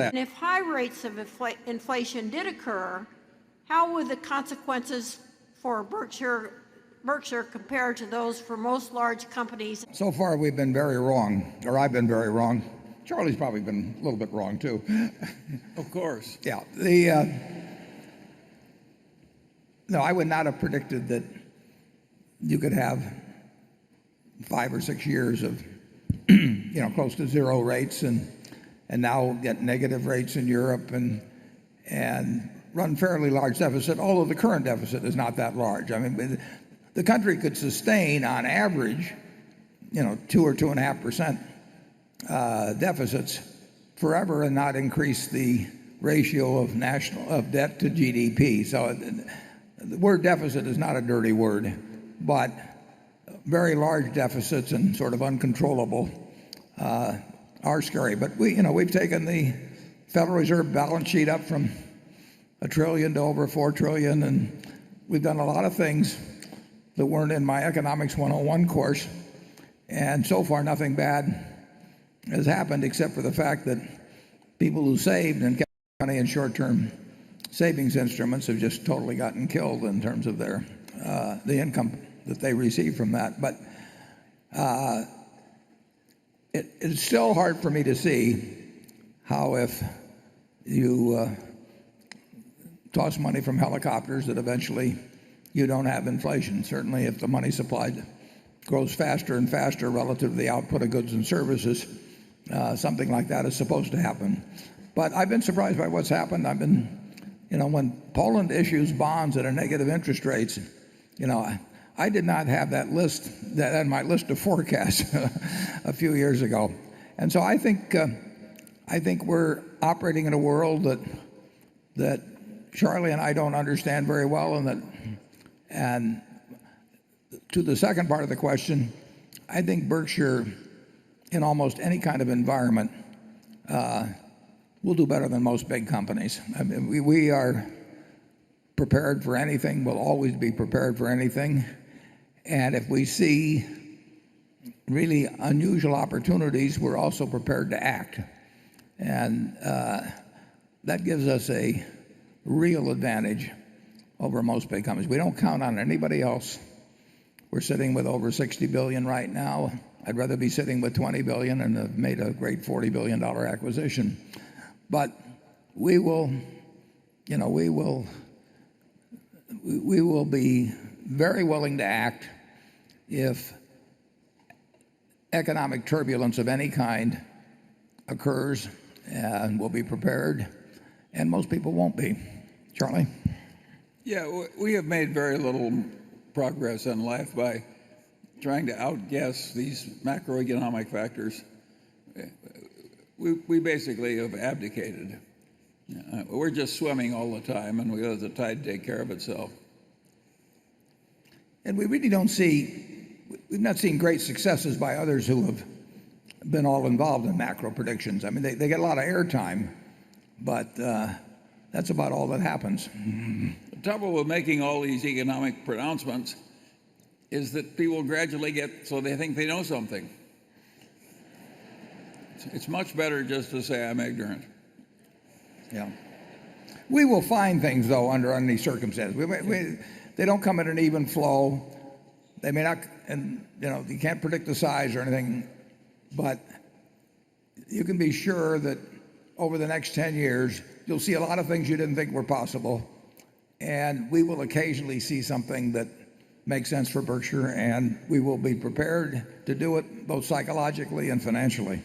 And if high rates of inflation did occur, how would the consequences for Berkshire compare to those for most large companies? So far, we've been very wrong, or I've been very wrong. Charlie's probably been a little bit wrong too. Of course. Yeah. No, I would not have predicted that you could have 5 or 6 years of close to zero rates and now get negative rates in Europe and run fairly large deficit, although the current deficit is not that large. I mean, the country could sustain on average 2 or 2.5% deficits forever and not increase the ratio of debt to GDP. So the word deficit is not a dirty word, but very large deficits and sort of uncontrollable are scary. But we've taken the Federal Reserve balance sheet up from $1 trillion to over $4 trillion, and we've done a lot of things that weren't in my Economics 101 course, and so far nothing bad has happened except for the fact that people who saved and kept money in short-term savings instruments have just totally gotten killed in terms of their the income that they receive from that. But it's still hard for me to see how, if you toss money from helicopters, that eventually you don't have inflation. Certainly if the money supply grows faster and faster relative to the output of goods and services, something like that is supposed to happen. But I've been surprised by what's happened. When Poland issues bonds at a negative interest rates, I did not have that on my list of forecasts a few years ago. And so I think we're operating in a world that Charlie and I don't understand very well, and to the second part of the question, I think Berkshire, in almost any kind of environment, will do better than most big companies. I mean, we are prepared for anything. We'll always be prepared for anything. And if we see really unusual opportunities, we're also prepared to act. And that gives us a real advantage over most big companies. We don't count on anybody else. We're sitting with over $60 billion right now. I'd rather be sitting with $20 billion and have made a great $40 billion acquisition. But we will be very willing to act if economic turbulence of any kind occurs, and we'll be prepared, and most people won't be. Charlie? Yeah, we have made very little progress in life by trying to outguess these macroeconomic factors. We basically have abdicated. We're just swimming all the time, and we let the tide take care of itself. And we really we've not seen great successes by others who have been all involved in macro predictions. I mean, they get a lot of airtime, but that's about all that happens. The trouble with making all these economic pronouncements is that people gradually get so they think they know something. It's much better just to say I'm ignorant. Yeah. We will find things, though, under any circumstances. They don't come at an even flow. They may not, and you can't predict the size or anything, but you can be sure that over the next 10 years, you'll see a lot of things you didn't think were possible, and we will occasionally see something that makes sense for Berkshire, and we will be prepared to do it both psychologically and financially.